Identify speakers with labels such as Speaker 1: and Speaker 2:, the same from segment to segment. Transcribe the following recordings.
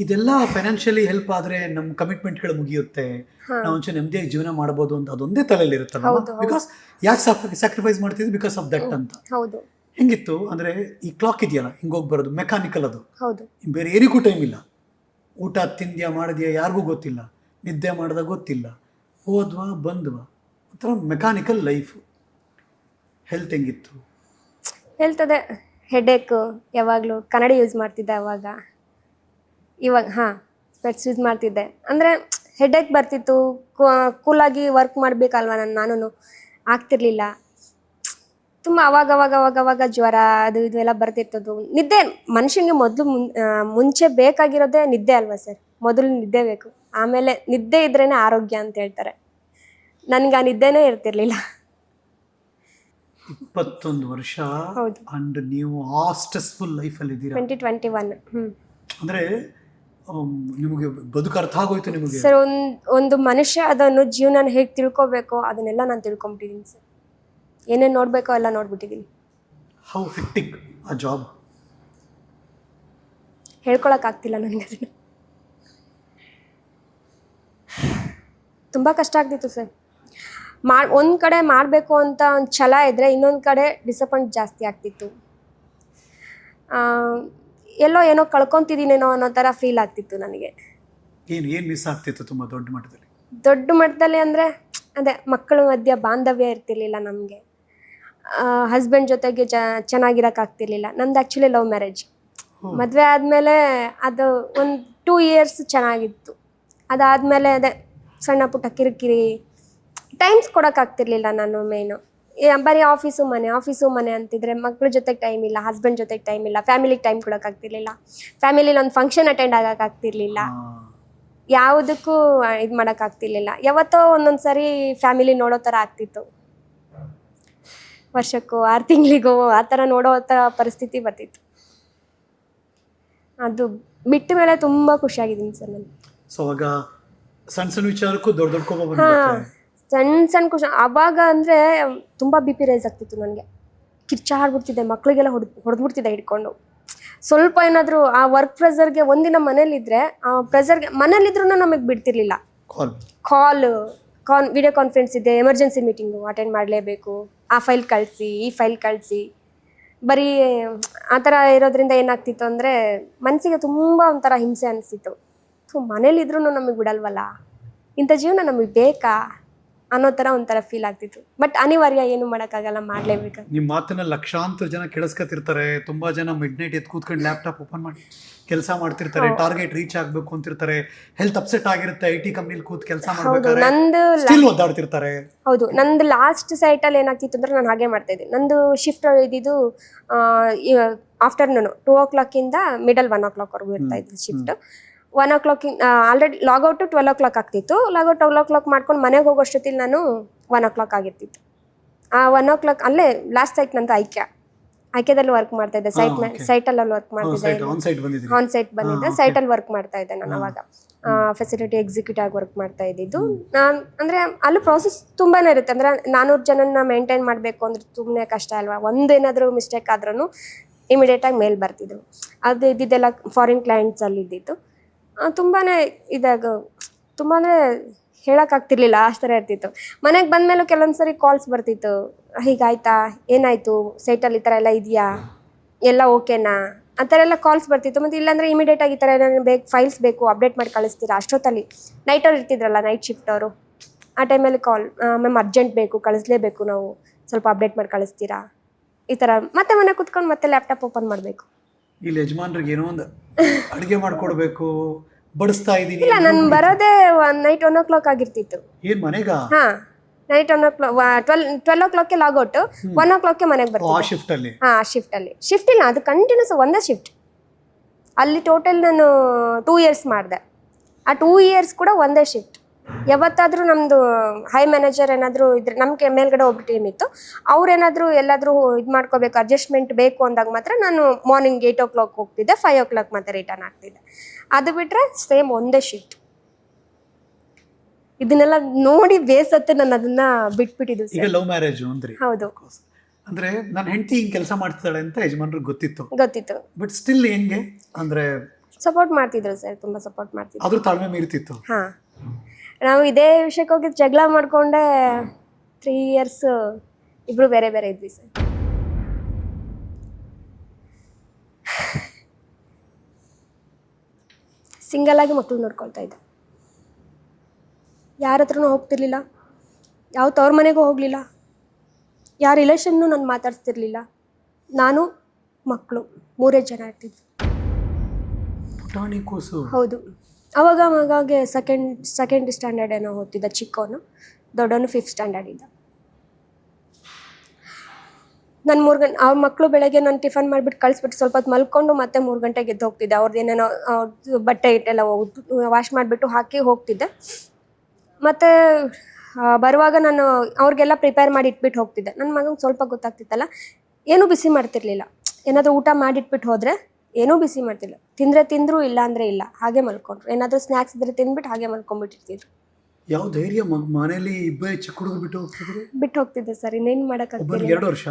Speaker 1: ಇದೆಲ್ಲ financially help ಆದ್ರೆ ನಮ್ಮ ಕಮಿಟ್ಮೆಂಟ್ಗಳು ಮುಗಿಯುತ್ತೆ, ನಾವು ಒಂಚೂರು ನೆಮ್ಮದಿಯಾಗಿ ಜೀವನ ಮಾಡಬಹುದು ಅಂತ ಅದೊಂದೇ ತಲೆಯಲ್ಲಿ ಇರುತ್ತಲ್ಲ.
Speaker 2: ಹೌದು, ಹೌದು.
Speaker 1: ಬಿಕಾಸ್ ಯಾಕೆ ಸ್ಯಾಕ್ರಿಫೈಸ್ ಮಾಡ್ತಿದ್ವಿ ಬಿಕಾಸ್ ಆಫ್ ದಟ್ ಅಂತ.
Speaker 2: ಹೌದು
Speaker 1: ಹೆಂಗಿತ್ತು ಅಂದ್ರೆ ಈ ಕ್ಲಾಕ್ ಇದೆಯಲ್ಲ ಹಿಂಗೋಗಿ ಬರೋದು ಮೆಕ್ಯಾನಿಕಲ್, ಅದು
Speaker 2: ಹೌದು
Speaker 1: ಬೇರೆ ಏರಿಗೂ ಟೈಮ್ ಇಲ್ಲ. ಊಟ ತಿಂದ್ಯಾ ಮಾಡಿದ್ಯಾ ಯಾರಿಗೂ ಗೊತ್ತಿಲ್ಲ, ನಿದ್ದೆ ಮಾಡ್ದ ಗೊತ್ತಿಲ್ಲ, ಹೋದ್ವಾ ಬಂದ್ವಾ, ಒಂಥರ ಮೆಕ್ಯಾನಿಕಲ್ ಲೈಫ್. ಹೆಲ್ತ್ ಹೆಂಗಿತ್ತು?
Speaker 2: ಹೇಳ್ತದೆ ಹೆಡೇಕ್, ಯಾವಾಗಲೂ ಕನ್ನಡ ಯೂಸ್ ಮಾಡ್ತಿದ್ದೆ ಅವಾಗ. ಇವಾಗ ಸ್ಪೆಟ್ಸ್ ಯೂಸ್ ಮಾಡ್ತಿದ್ದೆ ಅಂದರೆ ಹೆಡೇಕ್ ಬರ್ತಿತ್ತು. ಕೂಲಾಗಿ ವರ್ಕ್ ಮಾಡಬೇಕಲ್ವ ನಾನು ಆಗ್ತಿರ್ಲಿಲ್ಲ. ತುಂಬ ಅವಾಗ ಜ್ವರ ಅದು ಇದು ಎಲ್ಲ ಬರ್ತಿರ್ತದ್ದು. ನಿದ್ದೆ ಮನುಷ್ಯನಿಗೆ ಮುಂಚೆ ಬೇಕಾಗಿರೋದೇ ನಿದ್ದೆ ಅಲ್ವಾ ಸರ್? ಮೊದಲು ನಿದ್ದೆ ಬೇಕು, ಆಮೇಲೆ ನಿದ್ದೆ ಇದ್ರೇ ಆರೋಗ್ಯ ಅಂತ ಹೇಳ್ತಾರೆ. ನನಗೆ ಆ ನಿದ್ದೆನೇ ಇರ್ತಿರ್ಲಿಲ್ಲ.
Speaker 1: 21 ವರ್ಷ
Speaker 2: ಹೌದು.
Speaker 1: ಅಂಡ್ ನೀವು ಆ ಸ್ಟ್ರೆಸ್ಫುಲ್ ಲೈಫಲ್ಲಿ ಇದ್ದೀರಾ.
Speaker 2: 2021
Speaker 1: ಅಂದ್ರೆ ನಿಮಗೆ ಬದುಕು ಅರ್ಥ ಆಗೋಯ್ತು ನಿಮಗೆ?
Speaker 2: ಸರ್, ಒಂದು ಮನುಷ್ಯ ಅದನ್ನು ಜೀವನ ಹೇಗೆ ತಿಳ್ಕೊಬೇಕೋ ಅದನ್ನೆಲ್ಲ ನಾನು ತಿಳ್ಕೊಂಬಿಟ್ಟಿದ್ದೀನಿ ಸರ್. ಏನೇನು ನೋಡಬೇಕೋ ಎಲ್ಲ ನೋಡ್ಬಿಟ್ಟಿದ್ದೀನಿ.
Speaker 1: ಹೌ ಹೆಕ್ಟಿಕ್ ಆ ಜಾಬ್?
Speaker 2: ಹೇಳ್ಕೊಳಕ್ಕಾಗ್ತಿಲ್ಲ ನನಗೆ ಅದನ್ನು. ತುಂಬ ಕಷ್ಟ ಆಗ್ತಿತ್ತು ಸರ್. ಒಂದು ಕಡೆ ಮಾಡಬೇಕು ಅಂತ ಒಂದು ಛಲ ಇದ್ದರೆ ಇನ್ನೊಂದು ಕಡೆ ಡಿಸಪಾಯಿಂಟ್ ಜಾಸ್ತಿ ಆಗ್ತಿತ್ತು. ಏನೋ ಕಳ್ಕೊತಿದ್ದೀನೇನೋ ಅನ್ನೋ ಥರ ಫೀಲ್ ಆಗ್ತಿತ್ತು ನನಗೆ.
Speaker 1: ಏನು ಮಿಸ್ ಆಗ್ತಿತ್ತು ತುಂಬ ದೊಡ್ಡ ಮಟ್ಟದಲ್ಲಿ?
Speaker 2: ದೊಡ್ಡ ಮಟ್ಟದಲ್ಲಿ ಅಂದರೆ ಅದೇ ಮಕ್ಕಳ ಮಧ್ಯೆ ಬಾಂಧವ್ಯ ಇರ್ತಿರ್ಲಿಲ್ಲ ನಮಗೆ. ಹಸ್ಬೆಂಡ್ ಜೊತೆಗೆ ಚೆನ್ನಾಗಿರೋಕ್ಕಾಗ್ತಿರ್ಲಿಲ್ಲ. ನಮ್ದು ಆ್ಯಕ್ಚುಲಿ ಲವ್ ಮ್ಯಾರೇಜ್. ಮದುವೆ ಆದಮೇಲೆ ಅದು ಒಂದು 2 ಇಯರ್ಸ್ ಚೆನ್ನಾಗಿತ್ತು. ಅದಾದಮೇಲೆ ಅದೇ ಸಣ್ಣ ಪುಟ್ಟ ಕಿರಿಕಿರಿ, ಟೈಮ್ಸ್ ಕೊಡೋಕ್ಕಾಗ್ತಿರ್ಲಿಲ್ಲ. ನಾನು ಮೇಯ್ನು ಬರೀ ಆಫೀಸು ಮನೆ ಅಂತಿದ್ರೆ ಮಕ್ಳ ಜೊತೆಗೆ ಟೈಮ್ ಇಲ್ಲ, ಹಸ್ಬೆಂಡ್ ಜೊತೆಗೆ ಟೈಮ್ ಇಲ್ಲ, ಫ್ಯಾಮಿಲಿಗೆ ಟೈಮ್ ಕೊಡೋಕ್ಕಾಗ್ತಿರ್ಲಿಲ್ಲ, ಫ್ಯಾಮಿಲಿಲಿ ಒಂದು ಫಂಕ್ಷನ್ ಅಟೆಂಡ್ ಆಗೋಕ್ಕಾಗ್ತಿರ್ಲಿಲ್ಲ, ಯಾವುದಕ್ಕೂ ಇದು ಮಾಡೋಕ್ಕಾಗ್ತಿರ್ಲಿಲ್ಲ. ಯಾವತ್ತೋ ಒಂದೊಂದು ಸರಿ ಫ್ಯಾಮಿಲಿ ನೋಡೋ ಥರ ಆಗ್ತಿತ್ತು, ವರ್ಷಕ್ಕೋ 6 ತಿಂಗಳಿಗೋ ಆ ಥರ ನೋಡೋ ಥರ ಪರಿಸ್ಥಿತಿ ಬರ್ತಿತ್ತು. ಅದು ಬಿಟ್ಟ ಮೇಲೆ ತುಂಬ ಖುಷಿಯಾಗಿದ್ದೀನಿ ಸರ್ ನಾನು.
Speaker 1: ಸೊ ಅವಾಗ ಸಣ್ಣ ವಿಚಾರಕ್ಕೂ ದೊಡ್ಡ ಕೋಪ ಬಂದ್ಬಿಡುತ್ತೆ.
Speaker 2: ಸಣ್ಣ ಖುಷಿ. ಆವಾಗ ಅಂದರೆ ತುಂಬ BP ರೈಸ್ ಆಗ್ತಿತ್ತು ನನಗೆ. ಕಿರ್ಚಾಡ್ಬಿಡ್ತಿದ್ದೆ, ಮಕ್ಕಳಿಗೆಲ್ಲ ಹೊಡೆದ್ಬಿಡ್ತಿದ್ದೆ ಹಿಡ್ಕೊಂಡು. ಸ್ವಲ್ಪ ಏನಾದರೂ ಆ ವರ್ಕ್ ಪ್ರೆಸರ್ಗೆ ಒಂದಿನ ಮನೇಲಿದ್ದರೆ ಆ ಪ್ರೆಸರ್ಗೆ ಮನೇಲಿದ್ರೂ ನಮಗೆ ಬಿಡ್ತಿರ್ಲಿಲ್ಲ. ವಿಡಿಯೋ ಕಾನ್ಫರೆನ್ಸ್ ಇದೆ, ಎಮರ್ಜೆನ್ಸಿ ಮೀಟಿಂಗು ಅಟೆಂಡ್ ಮಾಡಲೇಬೇಕು, ಆ ಫೈಲ್ ಕಳಿಸಿ ಈ ಫೈಲ್ ಕಳಿಸಿ, ಬರೀ ಆ ಥರ ಇರೋದ್ರಿಂದ ಏನಾಗ್ತಿತ್ತು ಅಂದರೆ ಮನಸ್ಸಿಗೆ ತುಂಬ ಒಂಥರ ಹಿಂಸೆ ಅನಿಸ್ತಿತ್ತು. ಸೊ ಮನೇಲಿದ್ರೂ ನಮಗೆ ಬಿಡಲ್ವಲ್ಲ, ಇಂಥ ಜೀವನ ನಮಗೆ ಬೇಕಾ ಅನ್ನೋ ಥರ ಒಂಥರ ಫೀಲ್ ಆಗ್ತಿತ್ತು. ಬಟ್ ಅನಿವಾರ್ಯ, ಏನು ಮಾಡೋಕ್ಕಾಗಲ್ಲ, ಮಾಡಲೇಬೇಕು.
Speaker 1: ನಿಮ್ಮ ಮಾತನ್ನ ಲಕ್ಷಾಂತರ ಜನ ಕೇಳಿಸ್ಕೊತಿರ್ತಾರೆ. ತುಂಬಾ ಜನ ಮಿಡ್ ನೈಟ್ ಎದ್ದು ಕೂತ್ಕೊಂಡು ಲ್ಯಾಪ್ಟಾಪ್ ಓಪನ್ ಮಾಡಿ ಕೆಲಸ ಮಾಡ್ತಿರ್ತಾರೆ, ಟಾರ್ಗೆಟ್ ರೀಚ್ ಆಗಬೇಕು ಅಂತಿರ್ತಾರೆ, ಹೆಲ್ತ್ ಅಪ್ಸೆಟ್ ಆಗಿರುತ್ತೆ, IT ಕಂಪ್ನಿಲಿ ಕೂತ್ ಕೆಲಸ ಮಾಡ್ಬೇಕಾದ್ರೆ ಸ್ಟಿಲ್ ಒದ್ದಾಡ್ತಿರ್ತಾರೆ.
Speaker 2: ಹೌದು, ನಂದು ಲಾಸ್ಟ್ ಸೈಟಲ್ಲಿ ಏನಾಗ್ತಿತ್ತು ಅಂದ್ರೆ ನಾನು ಹಾಗೆ ಮಾಡ್ತಾ ಇದ್ದೆ. ನಂದು ಶಿಫ್ಟ್ ಇದ್ದಿದ್ದು ಆಫ್ಟರ್ನೂನು 2 o'clock ಮಿಡಲ್ 1 o'clock ಇರ್ತಾ ಇತ್ತು ಶಿಫ್ಟ್. 1 o'clock ಆಲ್ರೆಡಿ ಲಾಗೌಟು 12 o'clock ಆಗ್ತಿತ್ತು. ಲಾಗೌಟ್ 12 o'clock ಮಾಡ್ಕೊಂಡು ಮನೆಗೆ ಹೋಗೋಷ್ಟೊತ್ತಿಲ್ಲಿ ನಾನು 1 o'clock ಆಗಿರ್ತಿತ್ತು. ಆ 1 o'clock ಅಲ್ಲೇ ಲಾಸ್ಟ್ ಸೈಟ್ ನಂದು ಐಕ್ಯದಲ್ಲಿ ವರ್ಕ್ ಮಾಡ್ತಾ ಇದ್ದೆ. ಸೈಟಲ್ಲಿ ವರ್ಕ್ ಮಾಡ್ತಿದ್ದೆ, ಆನ್ ಸೈಟ್ ಬಂದಿದ್ದೆ, ಸೈಟಲ್ಲಿ ವರ್ಕ್ ಮಾಡ್ತಾ ಇದ್ದೆ ನಾನು. ಅವಾಗ ಫೆಸಿಲಿಟಿ ಎಕ್ಸಿಕ್ಯೂಟಿವ್ ಆಗಿ ವರ್ಕ್ ಮಾಡ್ತಾ ಇದ್ದಿದ್ದು ನಾನು. ಅಂದರೆ ಅಲ್ಲಿ ಪ್ರಾಸೆಸ್ ತುಂಬಾ ಇರುತ್ತೆ. ಅಂದರೆ 400 ಜನನ ಮೇಂಟೈನ್ ಮಾಡಬೇಕು ಅಂದರೆ ತುಂಬಾ ಕಷ್ಟ ಅಲ್ವಾ. ಒಂದೇನಾದರೂ ಮಿಸ್ಟೇಕ್ ಆದ್ರೂ ಇಮಿಡಿಯೇಟಾಗಿ ಮೇಲ್ ಬರ್ತಿದ್ರು. ಅದು ಇದ್ದಿದ್ದೆಲ್ಲ ಫಾರಿನ್ ಕ್ಲೈಂಟ್ಸಲ್ಲಿ ಇದ್ದಿತ್ತು. ತುಂಬಾ ತುಂಬ ಅಂದರೆ ಹೇಳೋಕ್ಕಾಗ್ತಿರ್ಲಿಲ್ಲ, ಅಷ್ಟು ಥರ ಇರ್ತಿತ್ತು. ಮನೆಗೆ ಬಂದಮೇಲೂ ಕೆಲವೊಂದು ಸರಿ ಕಾಲ್ಸ್ ಬರ್ತಿತ್ತು, ಹೀಗಾಯ್ತಾ, ಏನಾಯಿತು, ಸೈಟಲ್ಲಿ ಈ ಥರ ಎಲ್ಲ ಇದೆಯಾ, ಎಲ್ಲ ಓಕೆನಾ, ಆ ಥರ ಎಲ್ಲ ಕಾಲ್ಸ್ ಬರ್ತಿತ್ತು. ಮತ್ತು ಇಲ್ಲಾಂದರೆ ಇಮಿಡಿಯೇಟಾಗಿ ಈ ಥರ ಏನಾದ್ರು ಫೈಲ್ಸ್ ಬೇಕು, ಅಪ್ಡೇಟ್ ಮಾಡಿ ಕಳಿಸ್ತೀರಾ. ಅಷ್ಟೊತ್ತಲ್ಲಿ ನೈಟವ್ರು ಇರ್ತಿದ್ರಲ್ಲ, ನೈಟ್ ಶಿಫ್ಟ್ ಅವರು, ಆ ಟೈಮಲ್ಲಿ ಕಾಲ್, ಮ್ಯಾಮ್ ಅರ್ಜೆಂಟ್ ಬೇಕು, ಕಳಿಸ್ಲೇಬೇಕು, ನಾವು ಸ್ವಲ್ಪ ಅಪ್ಡೇಟ್ ಮಾಡಿ ಕಳಿಸ್ತೀರಾ, ಈ ಥರ. ಮತ್ತೆ ಮನೆ ಕೂತ್ಕೊಂಡು ಮತ್ತೆ ಲ್ಯಾಪ್ಟಾಪ್ ಓಪನ್ ಮಾಡಬೇಕು.
Speaker 1: ಇಲ್ಲಿ ಯಜಮಾನ್ರಿಗೆ ಏನೋ ಒಂದು ಅಡುಗೆ ಮಾಡ್ಕೊಡ್ಬೇಕು, ಬಡಿಸ್ತಾ ಇದ್ದೀನಿ.
Speaker 2: ಇಲ್ಲ, ನಾನು ಬರೋದೇ ನೈಟ್ 1 o'clock ಆಗಿರ್ತಿತ್ತು.
Speaker 1: ಏನ್ ಮನೆಗ?
Speaker 2: Night 1 o'clock, 12 o'clock logout, 1 o'clock ಮನೆಗೆ ಬರ್ತೀನಿ. ಶಿಫ್ಟ್ ಇಲ್ಲ, ಅದು ಕಂಟಿನ್ಯೂಸ್ ಒಂದೇ ಶಿಫ್ಟ್. ಅಲ್ಲಿ ಟೋಟಲ್ ನಾನು 2 years ಮಾಡಿದೆ. ಆ 2 years ಕೂಡ ಒಂದೇ ಶಿಫ್ಟ್. ಯಾವತ್ತಾದರೂ ನಮ್ಮದು ಹೈ ಮ್ಯಾನೇಜರ್ ಏನಾದರೂ ಇದ್ರೆ, ನಮಗೆ ಮೇಲ್ಗಡೆ ಒಬ್ಬರು ಟೀಮ್ ಇತ್ತು, ಅವ್ರೇನಾದರೂ ಎಲ್ಲಾದರೂ ಇದು ಮಾಡ್ಕೋಬೇಕು, ಅಡ್ಜಸ್ಟ್ಮೆಂಟ್ ಬೇಕು ಅಂದಾಗ ಮಾತ್ರ ನಾನು ಮಾರ್ನಿಂಗ್ 8 o'clock ಹೋಗ್ತಿದ್ದೆ, 5 o'clock ಮತ್ತೆ ರಿಟರ್ನ್ ಆಗ್ತಿದ್ದೆ. ಅದು ಬಿಟ್ಟರೆ ಸೇಮ್ ಒಂದೇ ಶಿಫ್ಟ್. ಇದನ್ನೆಲ್ಲ ನೋಡಿ ಬೇಸತ್ತೆ ನಾನು ಅದನ್ನ ಬಿಟ್ಬಿಟ್ಟಿದ್ದು.
Speaker 1: ಈಗ ಲವ್ ಮ್ಯಾರೇಜ್ ಅಂದ್ರಿ?
Speaker 2: ಹೌದು.
Speaker 1: ಅಂದ್ರೆ ನನ್ನ ಹೆಂಡತಿ ಹಿಂಗ್ ಕೆಲಸ ಮಾಡ್ತಿದ್ದಾಳೆ ಅಂತ ಯಜಮಾನ್ರಿಗೆ ಗೊತ್ತಿತ್ತು.
Speaker 2: ಬಟ್
Speaker 1: ಸ್ಟಿಲ್ ಹೆಂಗೆ ಅಂದ್ರೆ
Speaker 2: ಸಪೋರ್ಟ್ ಮಾಡ್ತಿದ್ರು ಸರ್, ತುಂಬ ಸಪೋರ್ಟ್ ಮಾಡ್ತಿದ್ರು.
Speaker 1: ಆದ್ರೂ ತಾಳ್ಮೆ ಮೀರ್ತಿತ್ತು.
Speaker 2: ಹಾಂ, ನಾವು ಇದೇ ವಿಷಯಕ್ಕೆ ಹೋಗಿ ಜಗಳ ಮಾಡ್ಕೊಂಡೆ 3 ಇಯರ್ಸ್ ಇಬ್ರು ಬೇರೆ ಬೇರೆ ಇದ್ವಿ ಸರ್. ಸಿಂಗಲ್ ಆಗಿ ಮಕ್ಕಳು ನೋಡ್ಕೊಳ್ತಾ ಇದ್ದೆ. ಯಾರ ಹತ್ರನೂ ಹೋಗ್ತಿರ್ಲಿಲ್ಲ, ಯಾವ ತವ್ರ ಮನೆಗೂ ಹೋಗಲಿಲ್ಲ, ಯಾರ ರಿಲೇಷನ್ನು ನಾನು ಮಾತಾಡ್ತಿರ್ಲಿಲ್ಲ. ನಾನು ಮಕ್ಕಳು 3 ಜನ ಇರ್ತಿದ್ವಿ.
Speaker 1: ಪುಟಾಣಿ ಕೂಸು.
Speaker 2: ಹೌದು. ಅವಾಗ ಮಗಾಗೆ ಸೆಕೆಂಡ್ ಸ್ಟ್ಯಾಂಡರ್ಡ್ ಏನೋ ಓದ್ತಿದ್ದ ಚಿಕ್ಕವನು, ದೊಡ್ಡವನು 5th ಸ್ಟ್ಯಾಂಡರ್ಡ್ ಇದ್ದ. ನಾನು 3 ಗಂಟೆ ಅವ್ರ ಮಕ್ಕಳು ಬೆಳಗ್ಗೆ ನಾನು ಟಿಫನ್ ಮಾಡಿಬಿಟ್ಟು ಕಳಿಸ್ಬಿಟ್ಟು ಸ್ವಲ್ಪ ಹೊತ್ತು ಮಲ್ಕೊಂಡು ಮತ್ತೆ 3 ಗಂಟೆಗೆ ಎದ್ದು ಹೋಗ್ತಿದ್ದೆ. ಅವ್ರದ್ದು ಏನೇನೋ ಬಟ್ಟೆ ಇಟ್ಟೆಲ್ಲ ವಾಶ್ ಮಾಡಿಬಿಟ್ಟು ಹಾಕಿ ಹೋಗ್ತಿದ್ದೆ. ಮತ್ತು ಬರುವಾಗ ನಾನು ಅವ್ರಿಗೆಲ್ಲ ಪ್ರಿಪೇರ್ ಮಾಡಿ ಇಟ್ಬಿಟ್ಟು ಹೋಗ್ತಿದ್ದೆ. ನನ್ನ ಮಗಂಗೆ ಸ್ವಲ್ಪ ಗೊತ್ತಾಗ್ತಿತ್ತಲ್ಲ, ಏನೂ ಬಿಸಿ ಮಾಡ್ತಿರ್ಲಿಲ್ಲ. ಏನಾದರೂ ಊಟ ಮಾಡಿಟ್ಬಿಟ್ಟು ಹೋದರೆ ಏನೂ ಬಿಸಿ ಮಾಡ್ತಿಲ್ಲ. ತಿಂದರು ಇಲ್ಲ ಅಂದರೆ ಇಲ್ಲ, ಹಾಗೆ ಮಲ್ಕೊಂಡ್ರು. ಏನಾದರೂ ಸ್ನ್ಯಾಕ್ಸ್ ಇದ್ರೆ ತಿಂದ್ಬಿಟ್ಟು ಹಾಗೆ ಮಲ್ಕೊಂಡ್ಬಿಟ್ಟಿರ್ತಿದ್ರು.
Speaker 1: ಯಾವ ಧೈರ್ಯ ಮನೇಲಿ ಇಬ್ಬರೇ ಚಿಕ್ಕ ಹುಡುಗ
Speaker 2: ಬಿಟ್ಟು ಹೋಗ್ತಿದ್ದೆ ಸರ್, ಇನ್ನೇನು ಮಾಡೋಕ್ಕಾಗ್ತಿಲ್ಲ.
Speaker 1: 2 ವರ್ಷ.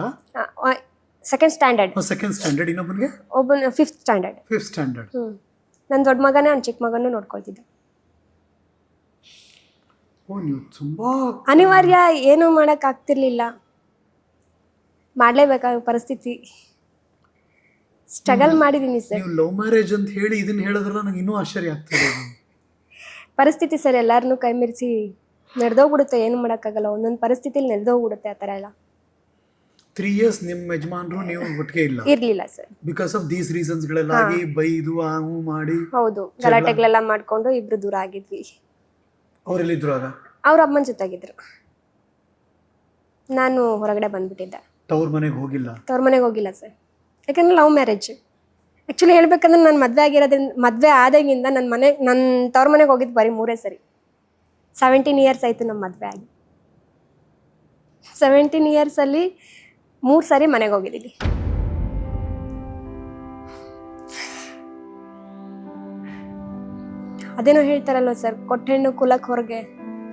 Speaker 2: Second standard.
Speaker 1: ಇನ್ನೊಬ್ಬನಿಗೆ
Speaker 2: ಒಬ್ಬನ 5th ಸ್ಟ್ಯಾಂಡರ್ಡ್. ನನ್ನ ದೊಡ್ಡ ಮಗನೇ ಅವ್ನ ಚಿಕ್ಕ ಮಗನೂ ನೋಡ್ಕೊಳ್ತಿದ್ದೆ.
Speaker 1: ನೀವು ತುಂಬಾ
Speaker 2: ಅನಿವಾರ್ಯ, ಏನೂ ಮಾಡೋಕ್ಕಾಗ್ತಿರ್ಲಿಲ್ಲ, ಮಾಡಲೇಬೇಕಾದ ಪರಿಸ್ಥಿತಿ. ಸ್ಟ್ರಗಲ್ ಮಾಡಿದ್ದೀನಿ ಸರ್.
Speaker 1: ನೀವು ಲವ್ ಮ್ಯಾರೇಜ್ ಅಂತ ಹೇಳಿ ಇದನ್ನ ಹೇಳಿದ್ರಲ್ಲ, ನಂಗೆ ಇನ್ನೂ ಆಶ್ಚರ್ಯ ಆಗ್ತದೆ.
Speaker 2: ಪರಿಸ್ಥಿತಿ ಸರ್, ಎಲ್ಲರನ್ನೂ ಕೈ ಮೀರಿಸಿ ನಡೆದೋಗ್ಬಿಡುತ್ತೆ, ಏನು ಮಾಡೋಕ್ಕಾಗಲ್ಲ. ಒಂದೊಂದು ಪರಿಸ್ಥಿತಿಲಿ ನಡೆದೋಗ್ಬಿಡುತ್ತೆ ಆ ಥರ ಎಲ್ಲ.
Speaker 1: 3 ಇಯರ್ಸ್ ನಿಮ್ಮ ಯಜಮಾನ್ರು ನೀವು ಒಟ್ಟಿಗೆ
Speaker 2: ಇರ್ಲಿಲ್ಲ ಸರ್.
Speaker 1: ಬಿಕಾಸ್ ಆಫ್ ದೀಸ್ ರೀಸನ್ಸ್ಗಳೆಲ್ಲಾಗಿ ಬೈದು ಮಾಡಿ.
Speaker 2: ಹೌದು, ಗಲಾಟೆಗಳೆಲ್ಲ ಮಾಡ್ಕೊಂಡು ಇಬ್ರು ದೂರ ಆಗಿದ್ವಿ.
Speaker 1: ಅವರೆಲ್ಲಿದ್ರು ಆಗ?
Speaker 2: ಅವ್ರ ಅಮ್ಮನ ಜೊತೆಗಿದ್ರು. ನಾನು ಹೊರಗಡೆ ಬಂದ್ಬಿಟ್ಟಿದ್ದೆ.
Speaker 1: ತವ್ರ ಮನೆಗೆ ಹೋಗಿಲ್ಲ
Speaker 2: ಸರ್, ಯಾಕಂದ್ರೆ ಲವ್ ಮ್ಯಾರೇಜ್. ಆ್ಯಕ್ಚುಲಿ ಹೇಳ್ಬೇಕಂದ್ರೆ ನಾನು ಮದುವೆ ಆದಾಗಿಂದ ನನ್ನ ತವ್ರ ಮನೆಗೆ ಹೋಗಿದ್ದು ಬರೀ 3 ಸರಿ. 17 ಇಯರ್ಸ್ ಆಯಿತು ನಮ್ಮ ಮದುವೆ ಆಗಿ. 17 ಇಯರ್ಸಲ್ಲಿ 3 ಸರಿ ಮನೆಗೆ ಹೋಗಿದ್ದೀವಿ. ಅದೇನೋ ಹೇಳ್ತಾರಲ್ವ ಸರ್, ಕೊಟ್ಟೆಣ್ಣು ಕುಲಕ್ಕೆ ಹೊರಗೆ,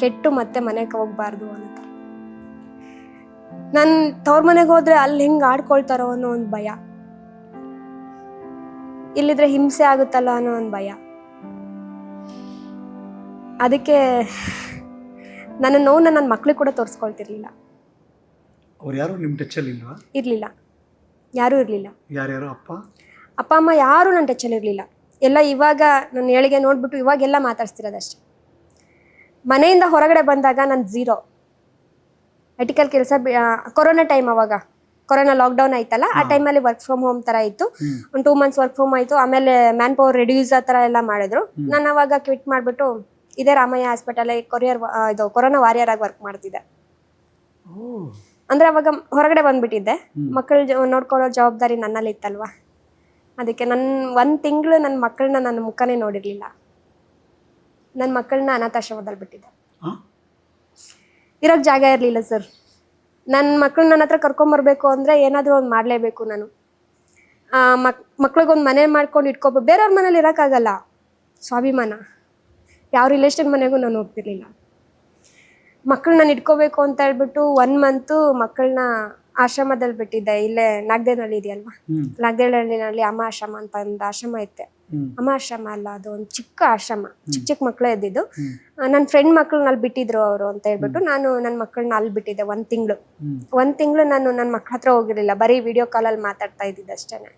Speaker 2: ಕೆಟ್ಟು ಮತ್ತೆ ಮನೆಗೆ ಹೋಗ್ಬಾರ್ದು ಅಂತ. ನಾನು ತವ್ರ ಮನೆಗೆ ಹೋದ್ರೆ ಅಲ್ಲಿ ಹೆಂಗೆ ಆಡ್ಕೊಳ್ತಾರೋ ಅನ್ನೋ ಒಂದು ಭಯ, ಇಲ್ಲಿದ್ರೆ ಹಿಂಸೆ ಆಗುತ್ತಲ್ಲ ಅನ್ನೋ ಒಂದು ಭಯ. ಅದಕ್ಕೆ ನನ್ನ ನೋವನ್ನ ನನ್ನ ಮಕ್ಳಿಗೆ ಕೂಡ ತೋರಿಸ್ಕೊಳ್ತಿರ್ಲಿಲ್ಲ.
Speaker 1: ಅವ್ರು ಯಾರು ನಿಮ್ಮ ಟಚ್ಚಲ್ಲಿ
Speaker 2: ಇರಲಿಲ್ಲ, ಯಾರೂ ಇರಲಿಲ್ಲ.
Speaker 1: ಯಾರ್ಯಾರು
Speaker 2: ಅಪ್ಪ ಅಮ್ಮ ಯಾರೂ ನನ್ನ ಟಚ್ಚಲ್ಲಿ ಇರಲಿಲ್ಲ. ಎಲ್ಲ ಇವಾಗ ನನ್ನ ಏಳಿಗೆ ನೋಡ್ಬಿಟ್ಟು ಇವಾಗೆಲ್ಲ ಮಾತಾಡ್ಸ್ತಿರೋದಷ್ಟೆ. ಮನೆಯಿಂದ ಹೊರಗಡೆ ಬಂದಾಗ ನಾನು 0. ಎಟಿಕಲ್ ಕೆಲಸ ಕೊರೋನಾ ಟೈಮ್, ಅವಾಗ ಕೊರೋನಾ ಲಾಕ್ಡೌನ್ ಆಯ್ತಲ್ಲ, ಆ ಟೈಮಲ್ಲಿ ವರ್ಕ್ ಫ್ರಮ್ ಹೋಮ್ ಥರ ಇತ್ತು. ಒಂದು 2 ಮಂತ್ಸ್ ವರ್ಕ್ ಫ್ರಮ್ ಆಯಿತು. ಆಮೇಲೆ ಮ್ಯಾನ್ ಪವರ್ ರೆಡ್ಯೂಸ್ ಆ ಥರ ಎಲ್ಲ ಮಾಡಿದ್ರು. ನಾನು ಅವಾಗ ಕ್ವಿಟ್ ಮಾಡಿಬಿಟ್ಟು ಇದೇ ರಾಮಯ್ಯ ಹಾಸ್ಪಿಟಲ್ ಕೊರೋನಾ ವಾರಿಯರ್ ಆಗಿ ವರ್ಕ್ ಮಾಡ್ತಿದ್ದೆ. ಅಂದರೆ ಅವಾಗ ಹೊರಗಡೆ ಬಂದ್ಬಿಟ್ಟಿದ್ದೆ. ಮಕ್ಕಳು ನೋಡ್ಕೊಳ್ಳೋ ಜವಾಬ್ದಾರಿ ನನ್ನಲ್ಲಿ ಇತ್ತಲ್ವ. ಅದಕ್ಕೆ 1 ತಿಂಗಳು ನನ್ನ ಮಕ್ಕಳನ್ನ ನನ್ನ ಮುಖನೇ ನೋಡಿರಲಿಲ್ಲ. ನನ್ನ ಮಕ್ಕಳನ್ನ ಅನಾಥಾಶ್ರಮದಲ್ಲಿ ಬಿಟ್ಟಿದ್ದೆ. ಇರೋಕ್ಕೆ ಜಾಗ ಇರಲಿಲ್ಲ ಸರ್. ನನ್ನ ಮಕ್ಕಳು ನನ್ನ ಹತ್ರ ಕರ್ಕೊಂಬರ್ಬೇಕು ಅಂದರೆ ಏನಾದರೂ ಒಂದು ಮಾಡಲೇಬೇಕು ನಾನು. ಮಕ್ಳಿಗೊಂದು ಮನೆ ಮಾಡ್ಕೊಂಡು ಇಟ್ಕೋಬೇಕು. ಬೇರೆಯವ್ರ ಮನೇಲಿ ಇರೋಕ್ಕಾಗಲ್ಲ, ಸ್ವಾಭಿಮಾನ. ಯಾವ ರಿಲೇಷನ್ ಮನೆಗೂ ನಾನು ಹೋಗ್ತಿರ್ಲಿಲ್ಲ. ಮಕ್ಕಳು ನಾನು ಇಟ್ಕೋಬೇಕು ಅಂತ ಹೇಳ್ಬಿಟ್ಟು 1 ಮಂತು ಮಕ್ಕಳನ್ನ ಆಶ್ರಮದಲ್ಲಿ ಬಿಟ್ಟಿದ್ದೆ. ಇಲ್ಲೇ ನಾಗದೇನಹಳ್ಳಿ ಇದೆಯಲ್ವಾ, ನಾಗದೇನಹಳ್ಳಿನಲ್ಲಿ ಅಮ್ಮ ಆಶ್ರಮ ಅಂತ ಒಂದು ಆಶ್ರಮ ಐತೆ. ಅಮ್ಮ ಆಶ್ರಮ ಅಲ್ಲ, ಅದು ಒಂದು ಚಿಕ್ಕ ಆಶ್ರಮ, ಚಿಕ್ಕ ಮಕ್ಕಳೇ ಇದ್ದಿದ್ದು. ನನ್ನ ಫ್ರೆಂಡ್ ಮಕ್ಕಳನ್ನ ಅಲ್ಲಿ ಬಿಟ್ಟಿದ್ರು ಅವರು ಅಂತ ಹೇಳ್ಬಿಟ್ಟು ನಾನು ನನ್ನ ಮಕ್ಕಳನ್ನ ಅಲ್ಲಿ ಬಿಟ್ಟಿದ್ದೆ 1 ತಿಂಗಳು. ನಾನು ನನ್ನ ಮಕ್ಕಳ ಹತ್ರ ಹೋಗಿರಲಿಲ್ಲ, ಬರೀ ವಿಡಿಯೋ ಕಾಲಲ್ಲಿ ಮಾತಾಡ್ತಾ ಇದ್ದಿದ್ದು ಅಷ್ಟೇ.